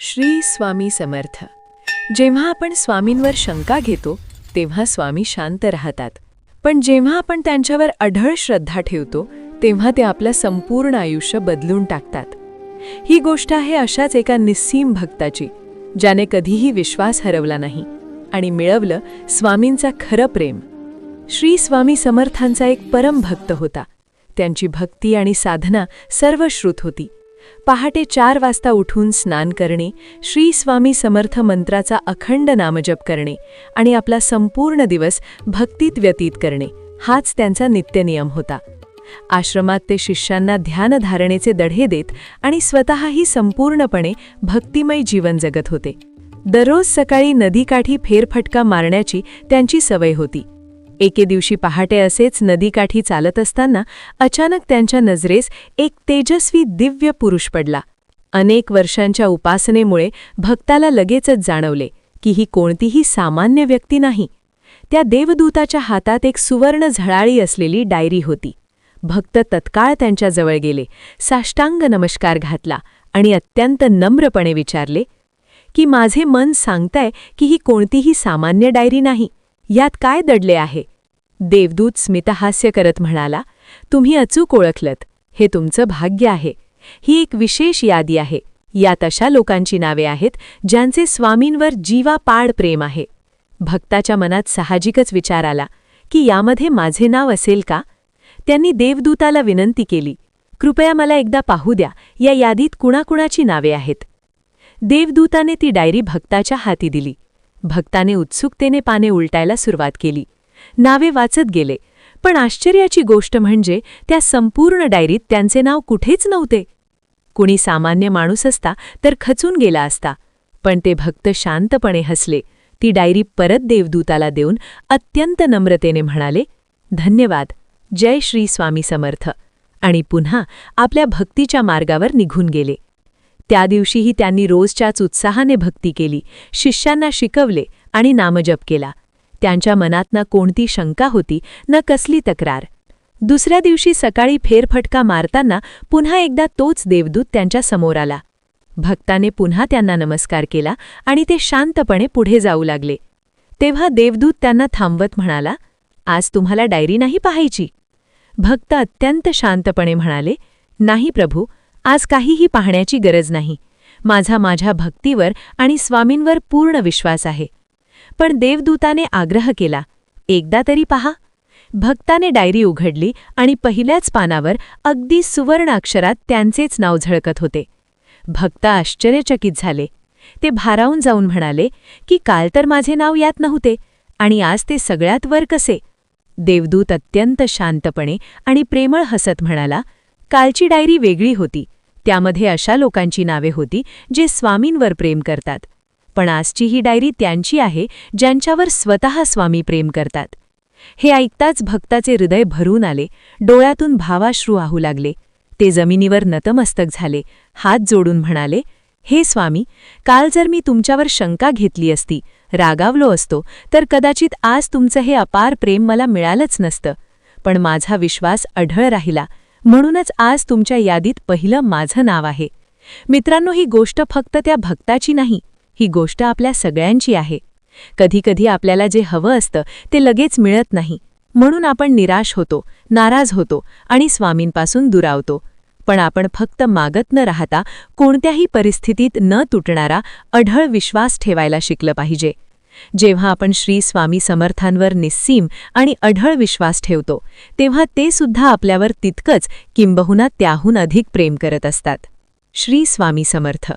श्री स्वामी समर्थ. जेव्हा आपण स्वामींवर शंका घेतो तेव्हा स्वामी शांत राहतात, पण जेव्हा आपण त्यांच्यावर अढळ श्रद्धा ठेवतो तेव्हा ते आपलं संपूर्ण आयुष्य बदलून टाकतात. ही गोष्ट आहे अशाच एका निस्सीम भक्ताची, ज्याने कधीही विश्वास हरवला नाही आणि मिळवलं स्वामींचा खरं प्रेम. श्री स्वामी समर्थांचा एक परम भक्त होता. त्यांची भक्ती आणि साधना सर्वश्रुत होती. पहाटे 4 वाजता उठून स्नान करणे, श्री स्वामी समर्थ मंत्राचा अखंड नामजप करणे आणि आपला संपूर्ण दिवस भक्तीत व्यतीत करणे हाच त्यांचा नित्यनियम होता. आश्रमात ते शिष्यांना ध्यानधारणेचे धडे देत आणि स्वतःही संपूर्णपणे भक्तिमय जीवन जगत होते. दररोज सकाळी नदीकाठी फेरफटका मारण्याची त्यांची सवय होती. एके दिवशी पहाटे असेच नदीकाठी चालत असताना अचानक त्यांच्या नजरेस एक तेजस्वी दिव्य पुरुष पडला. अनेक वर्षांच्या उपासनेमुळे भक्ताला लगेचच जाणवले की ही कोणतीही सामान्य व्यक्ती नाही. त्या देवदूताच्या हातात एक सुवर्ण झळाळी असलेली डायरी होती. भक्त तत्काळ त्यांच्याजवळ गेले, साष्टांग नमस्कार घातला आणि अत्यंत नम्रपणे विचारले की माझे मन सांगताय की ही कोणतीही सामान्य डायरी नाही. यात काय दडले आहे? देवदूत स्मितहास्य करत म्हणाला, तुम्ही अचूक ओळखलत. हे तुमचं भाग्य आहे. ही एक विशेष यादी आहे. यात अशा लोकांची नावे आहेत ज्यांचे स्वामींवर जीवापाड प्रेम आहे. भक्ताच्या मनात साहजिकच विचार आला की यामध्ये माझे नाव असेल का? त्यांनी देवदूताला विनंती केली, कृपया मला एकदा पाहू द्या, या यादीत कुणाकुणाची नावे आहेत. देवदूताने ती डायरी भक्ताच्या हाती दिली. भक्ताने उत्सुकतेने पाने उलटायला सुरुवात केली. नावे वाचत गेले, पण आश्चर्याची गोष्ट म्हणजे त्या संपूर्ण डायरीत त्यांचे नाव कुठेच नव्हते. कुणी सामान्य माणूस असता तर खचून गेला असता, पण ते भक्त शांतपणे हसले. ती डायरी परत देवदूताला देऊन अत्यंत नम्रतेने म्हणाले, धन्यवाद, जय श्री स्वामी समर्थ, आणि पुन्हा आपल्या भक्तीच्या मार्गावर निघून गेले. त्या दिवशीही त्यांनी रोजच्याच उत्साहाने भक्ती केली, शिष्यांना शिकवले आणि नामजप केला. त्यांच्या मनात न कोणती शंका होती, न कसली तक्रार. दुसऱ्या दिवशी सकाळी फेरफटका मारताना पुन्हा एकदा तोच देवदूत त्यांच्या समोर आला. भक्ताने पुन्हा त्यांना नमस्कार केला आणि ते शांतपणे पुढे जाऊ लागले. तेव्हा देवदूत त्यांना थांबवत म्हणाला, आज तुम्हाला डायरी नाही पाहायची? भक्त अत्यंत शांतपणे म्हणाले, नाही प्रभू, आज काहीही पाहण्याची गरज नाही. माझ्या भक्तीवर आणि स्वामींवर पूर्ण विश्वास आहे. पण देवदूताने आग्रह केला, एकदा तरी पहा. भक्ताने डायरी उघडली आणि पहिल्याच पानावर अगदी सुवर्ण अक्षरात त्यांचेच नाव झळकत होते. भक्त आश्चर्यचकित झाले. ते भारावून जाऊन म्हणाले की काल तर माझे नाव यात नव्हते आणि आज ते सगळ्यात वर कसे? देवदूत अत्यंत शांतपणे आणि प्रेमळ हसत म्हणाला, कालची डायरी वेगळी होती. त्यामध्ये अशा लोकांची नावे होती जे स्वामींवर प्रेम करतात. पण आजची ही डायरी त्यांची आहे ज्यांच्यावर स्वतः स्वामी प्रेम करतात. हे ऐकताच भक्ताचे हृदय भरून आले. डोळ्यातून भावाश्रू वाहू लागले. ते जमिनीवर नतमस्तक झाले, हात जोडून म्हणाले, हे स्वामी, काल जर मी तुमच्यावर शंका घेतली असती, रागावलो असतो, तर कदाचित आज तुमचं हे अपार प्रेम मला मिळालंच नसतं. पण माझा विश्वास अढळ राहिला, म्हणूनच आज तुमच्या यादीत पहिलं माझं नाव आहे. मित्रांनो, ही गोष्ट फक्त त्या भक्ताची नाही, ही गोष्ट आपल्या सगळ्यांची आहे. कधीकधी आपल्याला जे हवं असतं ते लगेच मिळत नाही, म्हणून आपण निराश होतो, नाराज होतो आणि स्वामींपासून दुरावतो. पण आपण फक्त मागत न राहता कोणत्याही परिस्थितीत न तुटणारा अढळ विश्वास ठेवायला शिकलं पाहिजे. जेव्हा आपण श्री स्वामी समर्थांवर निस्सीम आणि अढळ विश्वास ठेवतो तेव्हा ते सुद्धा आपल्यावर तितकंच किंबहुना त्याहून अधिक प्रेम करत असतात. श्री स्वामी समर्थ.